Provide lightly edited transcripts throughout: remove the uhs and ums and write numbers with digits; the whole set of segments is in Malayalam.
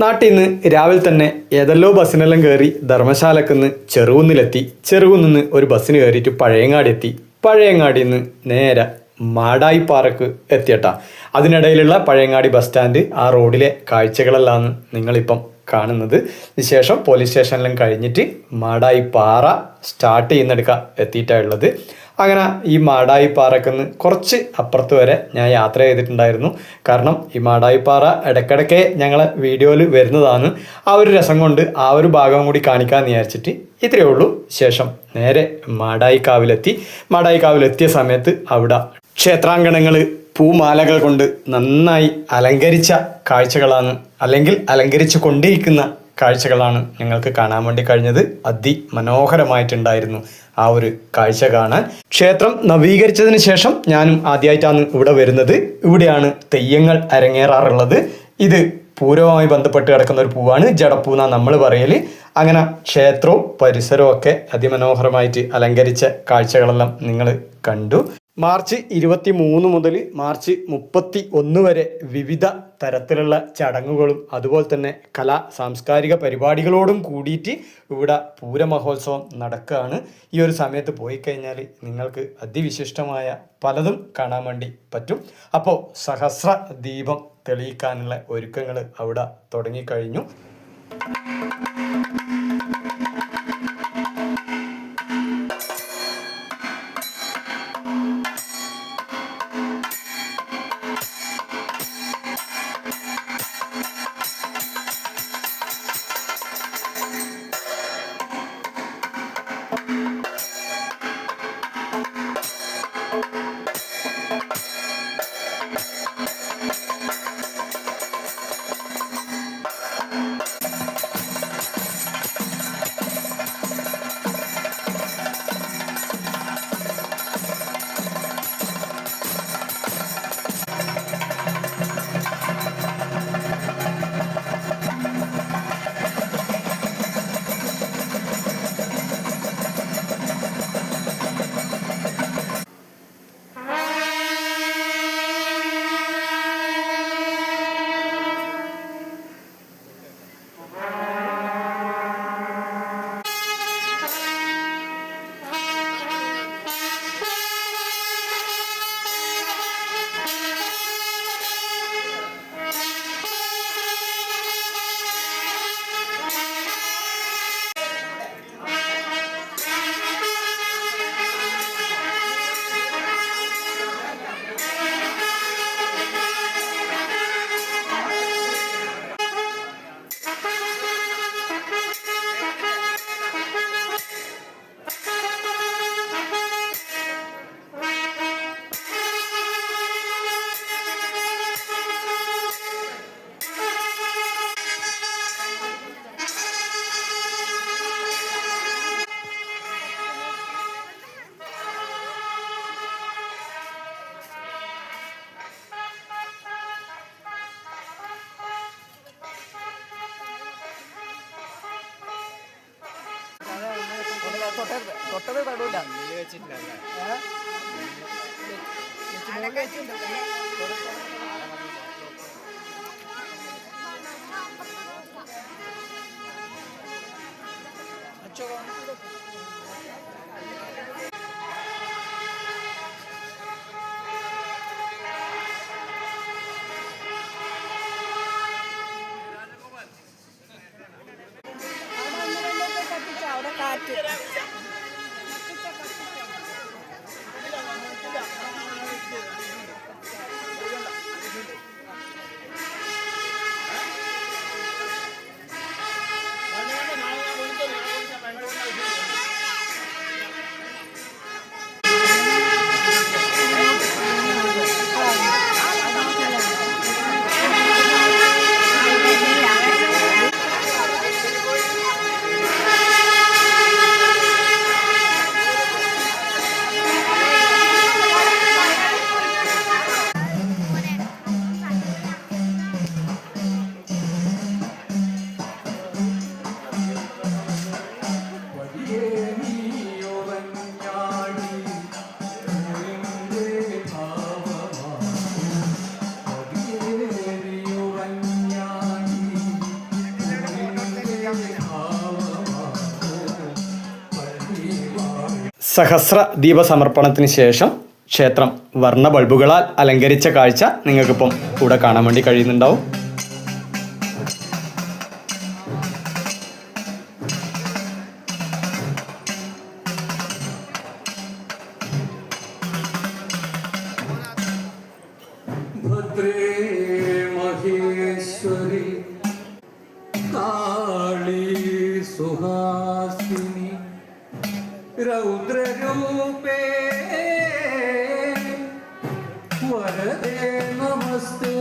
നാട്ടിൽ നിന്ന് രാവിലെ തന്നെ ഏതെല്ലോ ബസ്സിനെല്ലാം കയറി ധർമ്മശാലക്കുന്ന് ചെറുകുന്നിലെത്തി. ചെറുകുന്നിന്ന് ഒരു ബസ്സിന് കയറിയിട്ട് പഴയങ്ങാടി എത്തി. പഴയങ്ങാടിയിൽ നിന്ന് നേരെ മാടായിപ്പാറക്ക് എത്തിയട്ടാ. അതിനിടയിലുള്ള പഴയങ്ങാടി ബസ് സ്റ്റാൻഡ്, ആ റോഡിലെ കാഴ്ചകളെല്ലാം നിങ്ങളിപ്പം കാണുന്നത്. ശേഷം പോലീസ് സ്റ്റേഷനിലും കഴിഞ്ഞിട്ട് മാടായിപ്പാറ സ്റ്റാർട്ട് ചെയ്യുന്നിടക്ക എത്തിയിട്ടാണുള്ളത്. അങ്ങനെ ഈ മാടായിപ്പാറക്കുന്ന് കുറച്ച് അപ്പുറത്ത് വരെ ഞാൻ യാത്ര ചെയ്തിട്ടുണ്ടായിരുന്നു. കാരണം ഈ മാടായിപ്പാറ ഇടയ്ക്കിടയ്ക്ക് ഞങ്ങളെ വീഡിയോയിൽ വരുന്നതാണ്. ആ ഒരു രസം കൊണ്ട് ആ ഒരു ഭാഗം കൂടി കാണിക്കാമെന്ന് വിചാരിച്ചിട്ട് ഇത്രയേ ഉള്ളൂ. ശേഷം നേരെ മാടായിക്കാവിലെത്തി. മാടായിക്കാവിലെത്തിയ സമയത്ത് അവിടെ ക്ഷേത്രാങ്കണങ്ങൾ പൂമാലകൾ കൊണ്ട് നന്നായി അലങ്കരിച്ച കാഴ്ചകളാണ്, അല്ലെങ്കിൽ അലങ്കരിച്ചു കൊണ്ടിരിക്കുന്ന കാഴ്ചകളാണ് ഞങ്ങൾക്ക് കാണാൻ വേണ്ടി കഴിഞ്ഞത്. അതിമനോഹരമായിട്ടുണ്ടായിരുന്നു ആ ഒരു കാഴ്ച കാണാൻ. ക്ഷേത്രം നവീകരിച്ചതിന് ശേഷം ഞാനും ആദ്യമായിട്ടാണ് ഇവിടെ വരുന്നത്. ഇവിടെയാണ് തെയ്യങ്ങൾ അരങ്ങേറാറുള്ളത്. ഇത് പൂരവുമായി ബന്ധപ്പെട്ട് കിടക്കുന്ന ഒരു പൂവാണ്, ജടപ്പൂ എന്നാണ് നമ്മൾ പറയൽ. അങ്ങനെ ക്ഷേത്രവും പരിസരവും ഒക്കെ അതിമനോഹരമായിട്ട് അലങ്കരിച്ച കാഴ്ചകളെല്ലാം നിങ്ങൾ കണ്ടു. മാർച്ച് 23 മുതൽ മാർച്ച് 31 വരെ വിവിധ തരത്തിലുള്ള ചടങ്ങുകളും അതുപോലെ തന്നെ സാംസ്കാരിക പരിപാടികളോടും കൂടിയിട്ട് ഇവിടെ പൂരമഹോത്സവം നടക്കുകയാണ്. ഈ ഒരു സമയത്ത് പോയി കഴിഞ്ഞാൽ നിങ്ങൾക്ക് അതിവിശിഷ്ടമായ പലതും കാണാൻ വേണ്ടി പറ്റും. അപ്പോൾ സഹസ്ര ദീപം തെളിയിക്കാനുള്ള ഒരുക്കങ്ങൾ അവിടെ തുടങ്ങിക്കഴിഞ്ഞു. തൊട്ടത് തടൂല അവിടെ കാറ്റ് സഹസ്ര ദീപസമർപ്പണത്തിന് ശേഷം ക്ഷേത്രം വർണ്ണ ബൾബുകളാൽ അലങ്കരിച്ച കാഴ്ച നിങ്ങൾക്കിപ്പം കൂടെ കാണാൻ വേണ്ടി കഴിയുന്നുണ്ടാവും. ഭദ്രേ മഹേശ്വരി കാളി സുഹാസിനി രൗദ്രരൂപേ വരദേ നമസ്തേ.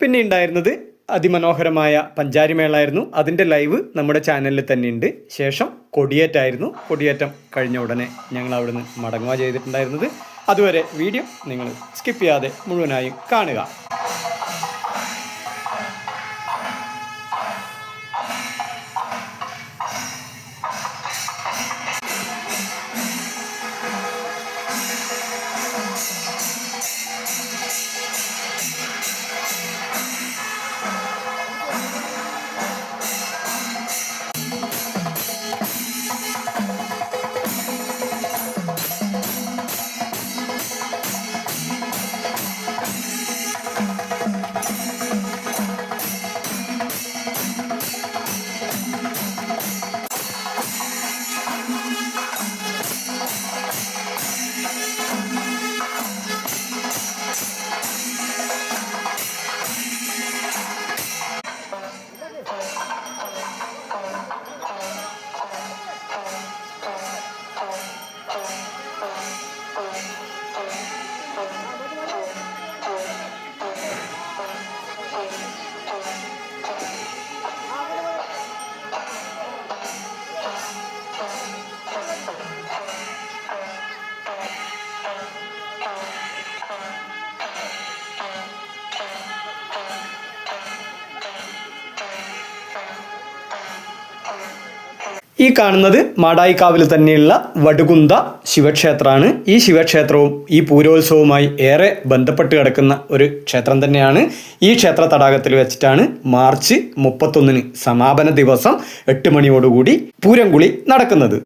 പിന്നെ ഉണ്ടായിരുന്നത് അതിമനോഹരമായ പഞ്ചാരിമേളായിരുന്നു. അതിൻ്റെ ലൈവ് നമ്മുടെ ചാനലിൽ തന്നെയുണ്ട്. ശേഷം കൊടിയേറ്റായിരുന്നു. കൊടിയേറ്റം കഴിഞ്ഞ ഉടനെ ഞങ്ങൾ അവിടുന്ന് മടങ്ങുക ചെയ്തിട്ടുണ്ടായിരുന്നത്. അതുവരെ വീഡിയോ നിങ്ങൾ സ്കിപ്പ് ചെയ്യാതെ മുഴുവനായും കാണുക. ഈ കാണുന്നത് മാടായിക്കാവിൽ തന്നെയുള്ള വടുകുന്ത ശിവക്ഷേത്രമാണ്. ഈ ശിവക്ഷേത്രവും ഈ പൂരോത്സവവുമായി ഏറെ ബന്ധപ്പെട്ട് കിടക്കുന്ന ഒരു ക്ഷേത്രം തന്നെയാണ്. ഈ ക്ഷേത്ര തടാകത്തിൽ വെച്ചിട്ടാണ് മാർച്ച് 31 സമാപന ദിവസം 8 മണിയോടുകൂടി പൂരംകുളി നടക്കുന്നത്.